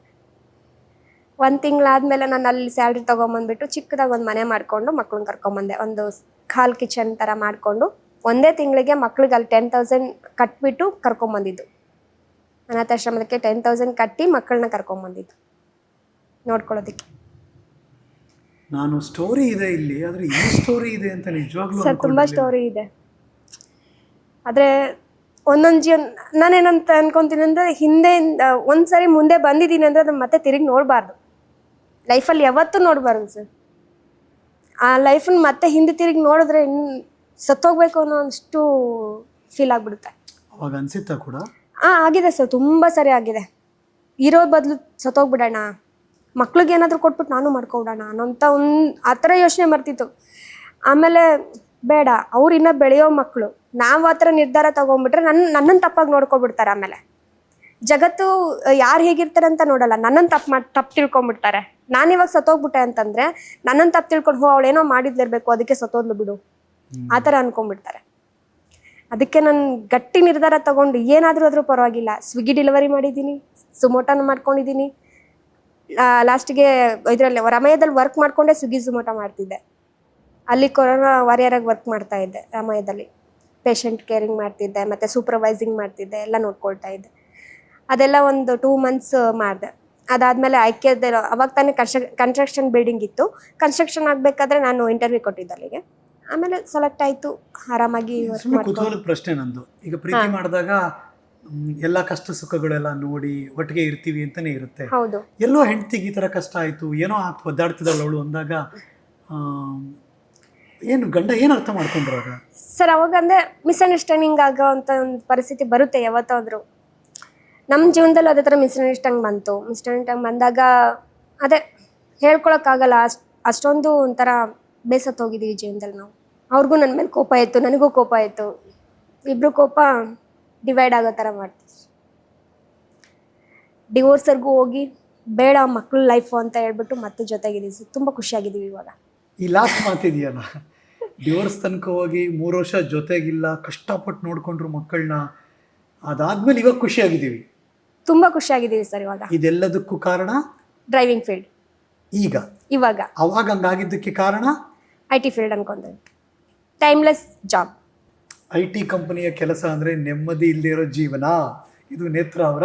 Speaker 2: 1 ತಿಂಗಳಾದ್ಮೇಲೆ ನಾನು ಅಲ್ಲಿ ಸ್ಯಾಲ್ರಿ ತೊಗೊಂಬಂದ್ಬಿಟ್ಟು ಚಿಕ್ಕದಾಗ ಒಂದು ಮನೆ ಮಾಡಿಕೊಂಡು ಮಕ್ಕಳನ್ನ ಕರ್ಕೊಂಬಂದೆ. ಒಂದು ಹಾಲ್ ಕಿಚನ್ ಥರ ಮಾಡಿಕೊಂಡು 1 ತಿಂಗಳಿಗೆ ಮಕ್ಳಿಗೆ ಅಲ್ಲಿ 10,000 ಕಟ್ಬಿಟ್ಟು ಕರ್ಕೊಂಬಂದಿದ್ದು. ಅನಾಥಾಶ್ರಮಕ್ಕೆ 10,000 ಕಟ್ಟಿ ಮಕ್ಕಳನ್ನ ಕರ್ಕೊಂಬಂದಿದ್ದು ನೋಡ್ಕೊಳ್ಳೋದಕ್ಕೆ.
Speaker 1: ನಾನು ಸ್ಟೋರಿ ಇದೆ ಇಲ್ಲಿ, ಆದರೆ ಈ ಸ್ಟೋರಿ ಇದೆ ಅಂತ ನಿಜವಾಗ್ಲೂ
Speaker 2: ಸರ್ ತುಂಬ ಸ್ಟೋರಿ ಇದೆ. ಆದರೆ ಒಂದೊಂದು ಜೀವನ ನಾನೇನಂತ ಅನ್ಕೊತೀನಿ ಅಂದರೆ, ಹಿಂದೆ ಒಂದ್ಸರಿ ಮುಂದೆ ಬಂದಿದ್ದೀನಿ ಅಂದರೆ ಅದನ್ನು ಮತ್ತೆ ತಿರುಗಿ ನೋಡಬಾರ್ದು. ಲೈಫಲ್ಲಿ ಯಾವತ್ತೂ ನೋಡಬಾರ್ದು ಸರ್. ಆ ಲೈಫನ್ನು ಮತ್ತೆ ಹಿಂದೆ ತಿರುಗಿ ನೋಡಿದ್ರೆ ಸತ್ತೋಗ್ಬೇಕು ಅನ್ನೋ ಅಷ್ಟು ಫೀಲ್ ಆಗಿಬಿಡುತ್ತೆ.
Speaker 1: ಅವಾಗ ಅನ್ಸುತ್ತಾ ಕೂಡ?
Speaker 2: ಆಗಿದೆ ಸರ್, ತುಂಬ ಸರಿ ಆಗಿದೆ. ಇರೋ ಬದಲು ಸತ್ತೋಗ್ಬಿಡೋಣ, ಮಕ್ಳಿಗೆ ಏನಾದರೂ ಕೊಟ್ಬಿಟ್ಟು ನಾನು ಮಾಡ್ಕೊಬಿಡೋಣ ಅನ್ನೋಂಥ ಆ ಥರ ಯೋಚನೆ ಮಾಡ್ತಿತ್ತು. ಆಮೇಲೆ ಬೇಡ, ಅವ್ರು ಇನ್ನೂ ಬೆಳೆಯೋ ಮಕ್ಕಳು, ನಾವು ಆ ಥರ ನಿರ್ಧಾರ ತೊಗೊಂಡ್ಬಿಟ್ರೆ ನನ್ನನ್ನು ತಪ್ಪಾಗಿ ನೋಡ್ಕೊಬಿಡ್ತಾರೆ. ಆಮೇಲೆ ಜಗತ್ತು ಯಾರು ಹೇಗಿರ್ತಾರೆ ಅಂತ ನೋಡಲ್ಲ, ನನ್ನನ್ನು ತಪ್ಪು ತಿಳ್ಕೊಂಬಿಡ್ತಾರೆ. ನಾನು ಇವಾಗ ಸತ್ತೋಗ್ಬಿಟ್ಟೆ ಅಂತಂದ್ರೆ ನನ್ನನ್ನು ತಪ್ಪು ತಿಳ್ಕೊಂಡು ಅವಳೇನೋ ಮಾಡಿದ್ಲಿರ್ಬೇಕು ಅದಕ್ಕೆ ಸತ್ತೋದ್ಲು ಬಿಡು ಆ ಥರ ಅನ್ಕೊಂಡ್ಬಿಡ್ತಾರೆ. ಅದಕ್ಕೆ ನಾನು ಗಟ್ಟಿ ನಿರ್ಧಾರ ತಗೊಂಡು ಏನಾದರೂ ಆದರೂ ಪರವಾಗಿಲ್ಲ, ಸ್ವಿಗ್ಗಿ ಡೆಲಿವರಿ ಮಾಡಿದ್ದೀನಿ, ಝೊಮೊಟೋನ ಮಾಡ್ಕೊಂಡಿದ್ದೀನಿ. ಲಾಸ್ಟಿಗೆ ಇದರಲ್ಲಿ ರಮಯದಲ್ಲಿ ವರ್ಕ್ ಮಾಡಿಕೊಂಡೆ ಸ್ವಿಗ್ಗಿ ಝೊಮೊಟೊ ಮಾಡ್ತಿದ್ದೆ. ಅಲ್ಲಿ ಕೊರೋನಾ ವಾರಿಯರಾಗಿ ವರ್ಕ್ ಮಾಡ್ತಾ ಇದ್ದೆ. ರಮಯದಲ್ಲಿ ಪೇಷಂಟ್ ಕೇರಿಂಗ್ ಮಾಡ್ತಿದ್ದೆ, ಮತ್ತು ಸೂಪರ್ವೈಸಿಂಗ್ ಮಾಡ್ತಿದ್ದೆ, ಎಲ್ಲ ನೋಡ್ಕೊಳ್ತಾ ಇದ್ದೆ. ಅದೆಲ್ಲ ಒಂದು 2 months ಮಾಡಿದೆ. ಅದಾದಮೇಲೆ ಆಯ್ಕೆದೆ ಅವಾಗ ತಾನೇ ಕನ್ಸ್ಟ್ರಕ್ಷನ್ ಬಿಲ್ಡಿಂಗ್ ಇತ್ತು. ಕನ್ಸ್ಟ್ರಕ್ಷನ್ ಆಗಬೇಕಾದ್ರೆ ನಾನು ಇಂಟರ್ವ್ಯೂ ಕೊಟ್ಟಿದ್ದೆ ಅಲ್ಲಿಗೆ. ಆಮೇಲೆ ಸೆಲೆಕ್ಟ್ ಆಯಿತು, ಆರಾಮಾಗಿ
Speaker 1: ಕುತೂಹಲದ ಪ್ರಶ್ನೆ ನಂದು. ಈಗ ಪ್ರೀತಿ ಮಾಡಿದಾಗ ಎಲ್ಲ ಕಷ್ಟ ಸುಖಗಳೆಲ್ಲ ನೋಡಿ ಒಟ್ಟಿಗೆ ಇರ್ತೀವಿ ಅಂತಾನೆ ಇರುತ್ತೆ.
Speaker 2: ಹೌದು,
Speaker 1: ಎಲ್ಲೋ ಹೆಂಡತಿಗೆ ಈ ಥರ ಕಷ್ಟ ಆಯಿತು, ಏನೋ ಒದ್ದಾಡ್ತಿದ್ದಾಳೆ ಅವಳು ಅಂದಾಗ ಏನು ಗಂಡ ಏನು ಅರ್ಥ ಮಾಡ್ಕೊಂಡ್ರು ಆಗ?
Speaker 2: ಸರ್ ಅವಾಗ ಅಂದರೆ ಮಿಸ್ಅಂಡರ್ಸ್ಟ್ಯಾಂಡಿಂಗ್ ಆಗೋ ಅಂತ ಒಂದು ಪರಿಸ್ಥಿತಿ ಬರುತ್ತೆ ಯಾವತ್ತಾದರೂ. ನಮ್ಮ ಜೀವನದಲ್ಲಿ ಅದೇ ಥರ ಮಿಸ್ಅಂಡರ್ಸ್ಟ್ಯಾಂಡಿಂಗ್ ಬಂತು. ಮಿಸ್ಅಂಡರ್ಸ್ಟ್ಯಾಂಡಿಂಗ್ ಬಂದಾಗ ಅದೇ ಹೇಳ್ಕೊಳಕ್ಕಾಗಲ್ಲ, ಅಷ್ಟೊಂದು ಒಂಥರ ಬೇಸತ್ತು ಹೋಗಿದ್ದೀವಿ ಜೀವನದಲ್ಲಿ ನಾವು. ಅವ್ರಿಗೂ ನನ್ನ ಮೇಲೆ ಕೋಪ ಇತ್ತು, ನನಗೂ ಕೋಪ ಇತ್ತು. ಇಬ್ಬರು ಕೋಪ ಡಿವೈಡ್ ಆಗೋ ಥರ ಮಾಡ್ತೀವಿ. ಡಿವೋರ್ಸರ್ಗೂ ಹೋಗಿ ಬೇಡ ಮಕ್ಕಳು ಲೈಫು ಅಂತ ಹೇಳ್ಬಿಟ್ಟು ಮತ್ತೆ ಜೊತೆಗಿದ್ದೀವಿ ಸರ್. ತುಂಬ ಖುಷಿಯಾಗಿದ್ದೀವಿ ಇವಾಗ.
Speaker 1: ಈ ಲಾಸ್ಟ್ ಮಾತಿದೆಯಲ್ಲ, ಡಿವೋರ್ಸ್ ತನಕ ಹೋಗಿ 3 ವರ್ಷ ಜೊತೆಗಿಲ್ಲ, ಕಷ್ಟಪಟ್ಟು ನೋಡ್ಕೊಂಡ್ರು ಮಕ್ಕಳನ್ನ, ಅದಾದ್ಮೇಲೆ ಇವಾಗ ಖುಷಿಯಾಗಿದ್ದೀವಿ.
Speaker 2: ತುಂಬ ಖುಷಿಯಾಗಿದ್ದೀವಿ ಸರ್ ಇವಾಗ.
Speaker 1: ಇದೆಲ್ಲದಕ್ಕೂ ಕಾರಣ
Speaker 2: ಡ್ರೈವಿಂಗ್ ಫೀಲ್ಡ್.
Speaker 1: ಈಗ
Speaker 2: ಇವಾಗ
Speaker 1: ಅವಾಗ ಹಂಗಾಗಿದ್ದಕ್ಕೆ ಕಾರಣ
Speaker 2: IT ಫೀಲ್ಡ್ ಅನ್ಕೊಂಡ್ರೆ ಟೈಮ್ಲೆಸ್ ಜಾಬ್.
Speaker 1: IT ಕಂಪನಿಯ ಕೆಲಸ ಅಂದರೆ ನೆಮ್ಮದಿ ಇಲ್ಲದೆ ಇರೋ ಜೀವನ. ಇದು ನೇತ್ರ ಅವರ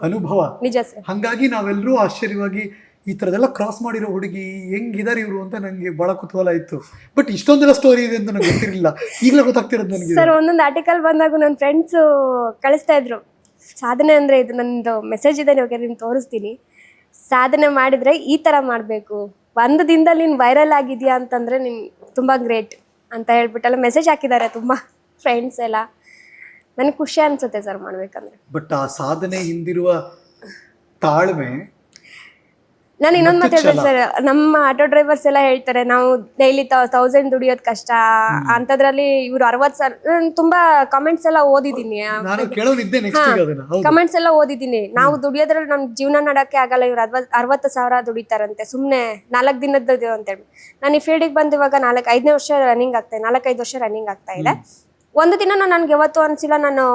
Speaker 1: ಅನುಭವ.
Speaker 2: ನಿಜ ಸರ್.
Speaker 1: ಹಾಗಾಗಿ ನಾವೆಲ್ಲರೂ ಆಶ್ಚರ್ಯವಾಗಿ ಈ ಥರದೆಲ್ಲ ಕ್ರಾಸ್ ಮಾಡಿರೋ ಹುಡುಗಿ ಹೆಂಗಿದ್ದಾರೆ ಇವರು ಅಂತ ನನಗೆ ಭಾಳ ಕುತೂಹಲ ಇತ್ತು. ಬಟ್ ಇಷ್ಟೊಂದೆಲ್ಲ ಸ್ಟೋರಿ ಇದೆ ಅಂತ ನನಗೆ ಗೊತ್ತಿರಲಿಲ್ಲ, ಈಗಲೇ ಗೊತ್ತಾಗ್ತಿರೋದು ನನಗೆ.
Speaker 2: ಸರ್ ಒಂದೊಂದು ಆರ್ಟಿಕಲ್ ಬಂದಾಗ ನನ್ನ ಫ್ರೆಂಡ್ಸು ಕಳಿಸ್ತಾ ಇದ್ರು, ಸಾಧನೆ ಅಂದರೆ ಇದು. ನನ್ನದು ಮೆಸೇಜ್ ಇದೆ, ನಿಮ್ಗೆ ತೋರಿಸ್ತೀನಿ. ಸಾಧನೆ ಮಾಡಿದರೆ ಈ ಥರ ಮಾಡಬೇಕು, ಒಂದು ದಿನದಲ್ಲಿ ನೀನು ವೈರಲ್ ಆಗಿದೆಯಾ ಅಂತಂದರೆ ನೀನು ತುಂಬ ಗ್ರೇಟ್ ಅಂತ ಹೇಳ್ಬಿಟ್ಟೆಲ್ಲ ಮೆಸೇಜ್ ಹಾಕಿದ್ದಾರೆ ತುಂಬ ಫ್ರೆಂಡ್ಸ್ ಎಲ್ಲ. ನನಗೆ ಖುಷಿ ಅನಿಸುತ್ತೆ ಸರ್ ಮಾಡಬೇಕಂದ್ರೆ.
Speaker 1: ಬಟ್ ಆ ಸಾಧನೆ ಹಿಂದಿರುವ ತಾಳ್ಮೆ.
Speaker 2: ನಾನು ಇನ್ನೊಂದು ಮಾತಾಡ್ಬೇಕು ಸರ್, ನಮ್ಮ ಆಟೋ ಡ್ರೈವರ್ಸ್ ಎಲ್ಲ ಹೇಳ್ತಾರೆ ನಾವು ಡೈಲಿ 1000 ದುಡಿಯೋದು ಕಷ್ಟ ಅಂತದ್ರಲ್ಲಿ ಇವ್ರು 60,000. ತುಂಬಾ ಕಮೆಂಟ್ಸ್ ಎಲ್ಲ ಓದಿದ್ದೀನಿ, ಕಮೆಂಟ್ಸ್ ಎಲ್ಲ ಓದಿದ್ದೀನಿ. ನಾವು ದುಡಿಯೋದ್ರಲ್ಲಿ ನಮ್ ಜೀವನ ನಡಕ್ಕೆ ಆಗಲ್ಲ, ಇವ್ರು 60,000 ದುಡಿತಾರಂತೆ ಸುಮ್ನೆ 4 ದಿನದ್ದು ಅಂತೇಳಿ. ನಾನು ಈ ಫೀಲ್ಡಿಗೆ ಬಂದು ಇವಾಗ 5ನೇ ವರ್ಷ ರನ್ನಿಂಗ್ ಆಗ್ತಾ ಇದೆ, 4-5 ವರ್ಷ ರನ್ನಿಂಗ್ ಆಗ್ತಾ ಇದೆ. ಒಂದು ದಿನ ನನ್ಗೆ ಯಾವತ್ತೂ ಅನ್ಸಿಲ್ಲ ನಾನು